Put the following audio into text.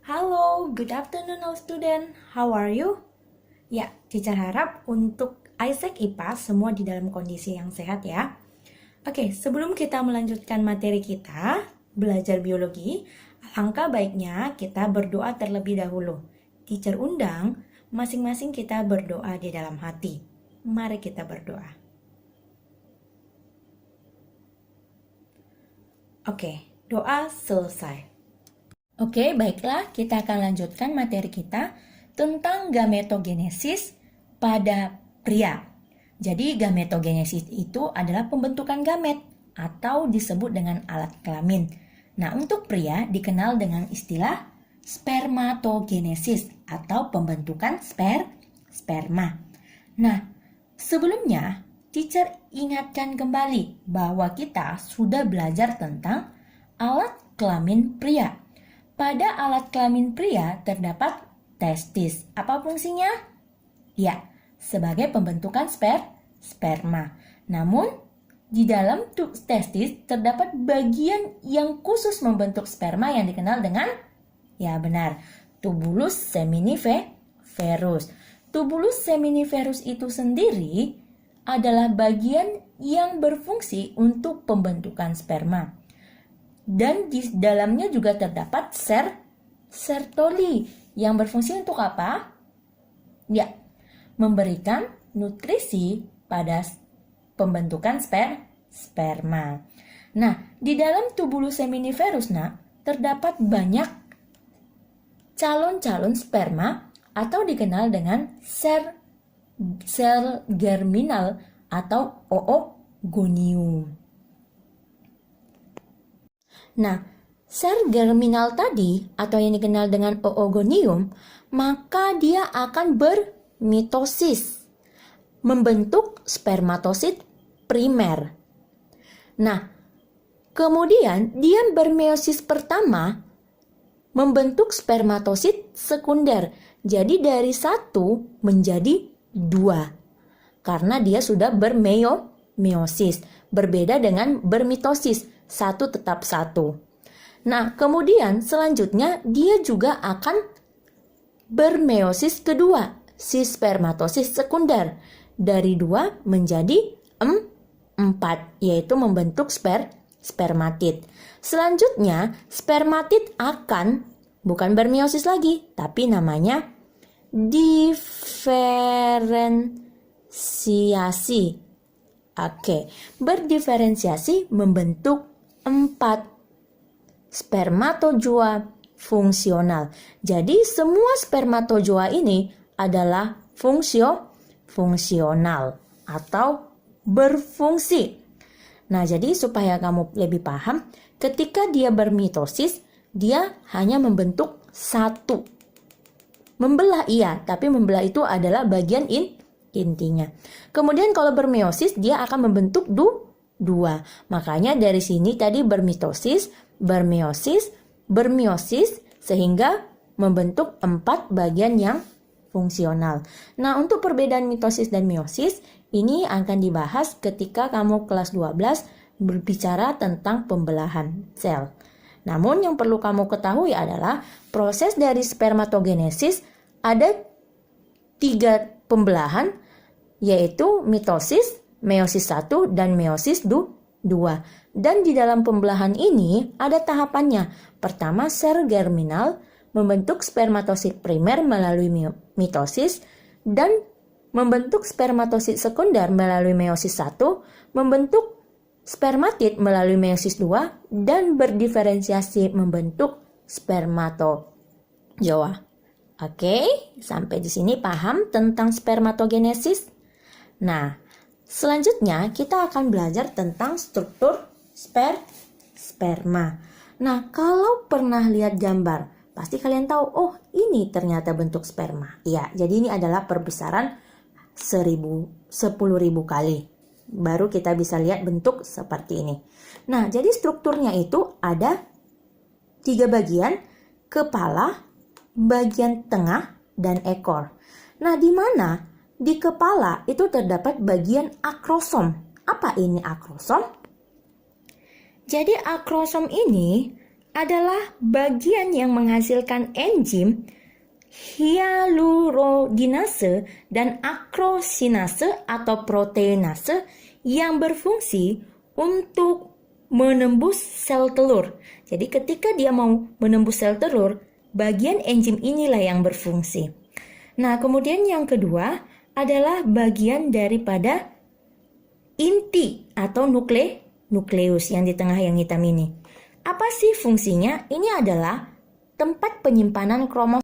Halo, good afternoon all student. How are you? Ya, teacher harap untuk Isaac IPA semua di dalam kondisi yang sehat ya. Oke, sebelum kita melanjutkan materi kita, belajar biologi, alangkah baiknya kita berdoa terlebih dahulu. Teacher undang masing-masing kita berdoa di dalam hati. Mari kita berdoa. Oke, doa selesai. Oke, baiklah, kita akan lanjutkan materi kita tentang gametogenesis pada pria. Jadi, gametogenesis itu adalah pembentukan gamet atau disebut dengan alat kelamin. Nah, untuk pria dikenal dengan istilah spermatogenesis atau pembentukan sperma. Nah, sebelumnya, teacher ingatkan kembali bahwa kita sudah belajar tentang alat kelamin pria. Pada alat kelamin pria terdapat testis. Apa fungsinya? Ya, sebagai pembentukan sperma. Namun, di dalam testis terdapat bagian yang khusus membentuk sperma yang dikenal dengan, ya benar, tubulus seminiferus. Tubulus seminiferus itu sendiri adalah bagian yang berfungsi untuk pembentukan sperma. Dan di dalamnya juga terdapat sertoli yang berfungsi untuk apa? Ya, memberikan nutrisi pada pembentukan sperma. Nah, di dalam tubulus seminiferus terdapat banyak calon-calon sperma atau dikenal dengan sel germinal atau oogonium. Nah, sel germinal tadi atau yang dikenal dengan oogonium, maka dia akan bermitosis, membentuk spermatosit primer. Nah, kemudian dia bermeiosis pertama, membentuk spermatosit sekunder. Jadi dari 1 menjadi 2. Karena dia sudah bermeiosis. Berbeda dengan bermitosis. 1 tetap 1. Nah, kemudian selanjutnya dia juga akan bermeiosis kedua, si spermatosis sekunder. Dari 2 menjadi 4, yaitu membentuk spermatid. Selanjutnya, spermatid akan bukan bermeiosis lagi, tapi namanya diferensiasi. Oke, berdiferensiasi membentuk 4 spermatozoa fungsional. Jadi semua spermatozoa ini adalah fungsional atau berfungsi. Nah, jadi supaya kamu lebih paham, ketika dia bermitosis, dia hanya membentuk 1. Membelah iya, tapi membelah itu adalah bagian intinya. Kemudian kalau bermeiosis, dia akan membentuk 2. Makanya dari sini tadi bermitosis, bermeiosis sehingga membentuk 4 bagian yang fungsional. Nah, untuk perbedaan mitosis dan meiosis ini akan dibahas ketika kamu kelas 12 berbicara tentang pembelahan sel. Namun yang perlu kamu ketahui adalah proses dari spermatogenesis ada 3 pembelahan, yaitu mitosis, meiosis 1 dan meiosis 2. Dan di dalam pembelahan ini ada tahapannya. Pertama, sel germinal membentuk spermatosit primer melalui mitosis dan membentuk spermatosit sekunder melalui meiosis 1, membentuk spermatid melalui meiosis 2 dan berdiferensiasi membentuk spermatozoa. Oke, sampai di sini paham tentang spermatogenesis? Nah, selanjutnya kita akan belajar tentang struktur sperma. Nah, kalau pernah lihat gambar, pasti kalian tahu, oh ini ternyata bentuk sperma. Iya, jadi ini adalah perbesaran 10.000 kali. Baru kita bisa lihat bentuk seperti ini. Nah, jadi strukturnya itu ada 3 bagian, kepala, bagian tengah, dan ekor. Nah, di mana? Di kepala itu terdapat bagian akrosom. Apa ini akrosom? Jadi akrosom ini adalah bagian yang menghasilkan enzim hyaluronidase dan akrosinase atau proteinase yang berfungsi untuk menembus sel telur. Jadi ketika dia mau menembus sel telur, bagian enzim inilah yang berfungsi. Nah, kemudian yang kedua adalah bagian daripada inti atau nukleus yang di tengah yang hitam ini. Apa sih fungsinya? Ini adalah tempat penyimpanan kromosom